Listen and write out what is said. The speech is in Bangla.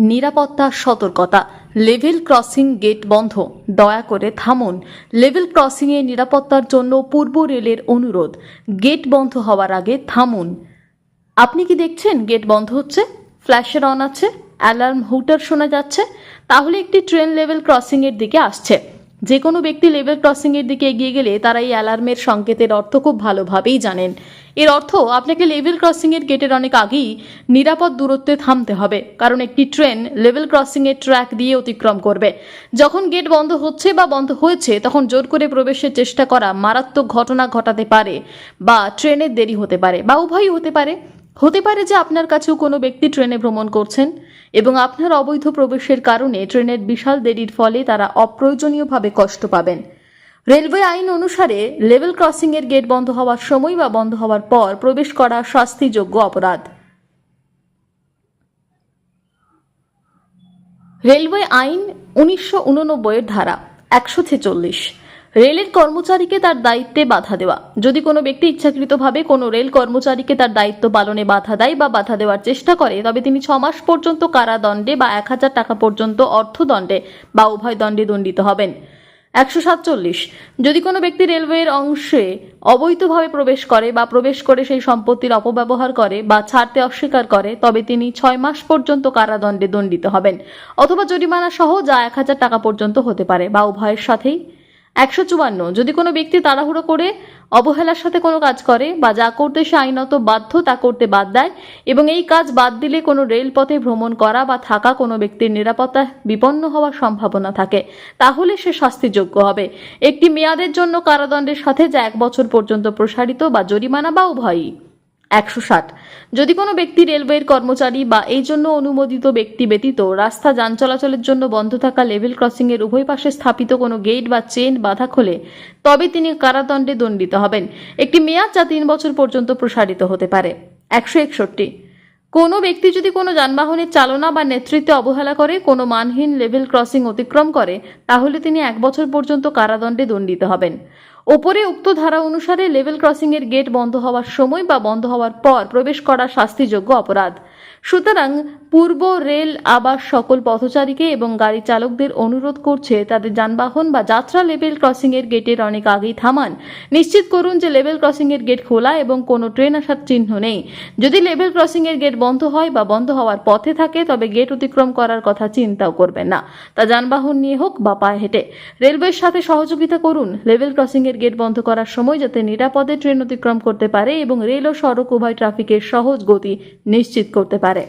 নিরাপত্তা সতর্কতা। লেভেল ক্রসিং গেট বন্ধ, দয়া করে থামুন। লেভেল ক্রসিংয়ে নিরাপত্তার জন্য পূর্ব রেলের অনুরোধ, গেট বন্ধ হওয়ার আগে থামুন। আপনি কি দেখছেন গেট বন্ধ হচ্ছে, ফ্ল্যাশের অন আছে, অ্যালার্ম হুটার শোনা যাচ্ছে? তাহলে একটি ট্রেন লেভেল ক্রসিংয়ের দিকে আসছে। যে কোনো ব্যক্তি লেভেল ক্রসিংয়ের দিকে এগিয়ে গেলে তারা এই অ্যালার্মের সংকেতের অর্থ খুব ভালোভাবেই জানেন। এর অর্থ আপনাকে লেভেল ক্রসিংয়ের গেটের অনেক আগেই নিরাপদ দূরত্বে থামতে হবে, কারণ একটি ট্রেন লেভেল ক্রসিংয়ের ট্র্যাক দিয়ে অতিক্রম করবে। যখন গেট বন্ধ হচ্ছে বা বন্ধ হয়েছে তখন জোর করে প্রবেশের চেষ্টা করা মারাত্মক ঘটনা ঘটাতে পারে, বা ট্রেনের দেরি হতে পারে, বা উভয়ই হতে পারে। হতে পারে যে আপনার কাছেও কোনো ব্যক্তি ট্রেনে ভ্রমণ করছেন এবং আপনার অবৈধ প্রবেশের কারণে ট্রেনের বিশাল দেরির ফলে তারা অপ্রয়োজনীয়ভাবে কষ্ট পাবেন। রেলওয়ে আইন অনুসারে লেভেল ক্রসিং এর গেট বন্ধ হওয়ার সময় বা বন্ধ হওয়ার পর প্রবেশ করা শাস্তিযোগ্য অপরাধ। রেলওয়ে আইন 1989 এর ধারা 146, রেলের কর্মচারীকে তার দায়িত্বে বাধা দেওয়া। যদি কোনো ব্যক্তি ইচ্ছাকৃতভাবে কোনো রেল কর্মচারীকে তার দায়িত্ব পালনে বাধা দেয় বা বাধা দেওয়ার চেষ্টা করে তবে তিনি 6 মাস পর্যন্ত কারাদণ্ডে বা 1000 টাকা পর্যন্ত অর্থদণ্ডে বা উভয় দণ্ডে দণ্ডিত হবেন। 147, যদি কোনো ব্যক্তি রেলওয়ের অংশে অবৈধভাবে প্রবেশ করে বা প্রবেশ করে সেই সম্পত্তির অপব্যবহার করে বা ছাড়তে অস্বীকার করে তবে তিনি 6 মাস পর্যন্ত কারাদণ্ডে দণ্ডিত হবেন, অথবা জরিমানা সহ যা 1000 টাকা পর্যন্ত হতে পারে বা উভয়ের সাথেই। 154, যদি কোনো ব্যক্তি তাড়াহুড়ো করে অবহেলার সাথে কোনো কাজ করে বা যা করতে সে আইনত বাধ্য তা করতে বাদ দেয় এবং এই কাজ বাদ দিলে কোনো রেলপথে ভ্রমণ করা বা থাকা কোনো ব্যক্তির নিরাপত্তা বিপন্ন হওয়ার সম্ভাবনা থাকে, তাহলে সে শাস্তিযোগ্য হবে একটি মেয়াদের জন্য কারাদণ্ডের সাথে যা 1 বছর পর্যন্ত প্রসারিত বা জরিমানা বা উভয়ই। 160, যদি কোনো ব্যক্তি রেলওয়ের কর্মচারী বা এই জন্য অনুমোদিত ব্যক্তি ব্যতীত রাস্তা যান চলাচলের জন্য বন্ধ থাকা লেভেল ক্রসিং এর উভয় পাশে স্থাপিত কোনো গেট বা চেন বাধা খোলে তবে তিনি কারাদণ্ডে দণ্ডিত হবেন একটি মেয়াদ যা 3 বছর পর্যন্ত প্রসারিত হতে পারে। 161, কোনো ব্যক্তি যদি কোনো যানবাহনের চালনা বা নেতৃত্বে অবহেলা করে কোনো মানহীন লেভেল ক্রসিং অতিক্রম করে তাহলে তিনি 1 বছর পর্যন্ত কারাদণ্ডে দণ্ডিত হবেন। ওপরে উক্ত ধারা অনুসারে লেভেল ক্রসিং এর গেট বন্ধ হওয়ার সময় বা বন্ধ হওয়ার পর প্রবেশ করা শাস্তিযোগ্য অপরাধ। সুতরাং পূর্ব রেল আবাস সকল পথচারীকে এবং গাড়ি চালকদের অনুরোধ করছে তাদের যানবাহন বা যাত্রা লেভেল ক্রসিং এর গেটের অনেক আগেই থামান। নিশ্চিত করুন যে লেভেল ক্রসিং এর গেট খোলা এবং কোনো ট্রেন আসার চিহ্ন নেই। যদি লেভেল ক্রসিং এর গেট বন্ধ হয় বা বন্ধ হওয়ার পথে থাকে তবে গেট অতিক্রম করার কথা চিন্তাও করবেন না, তা যানবাহন নিয়ে হোক বা পায়ে হেঁটে। রেলওয়ের সাথে সহযোগিতা করুন লেভেল ক্রসিং এর গেট বন্ধ করার সময় যাতে নিরাপদে ট্রেন অতিক্রম করতে পারে এবং রেল ও সড়ক উভয় ট্রাফিকের সহজ গতি নিশ্চিত করতে পারে।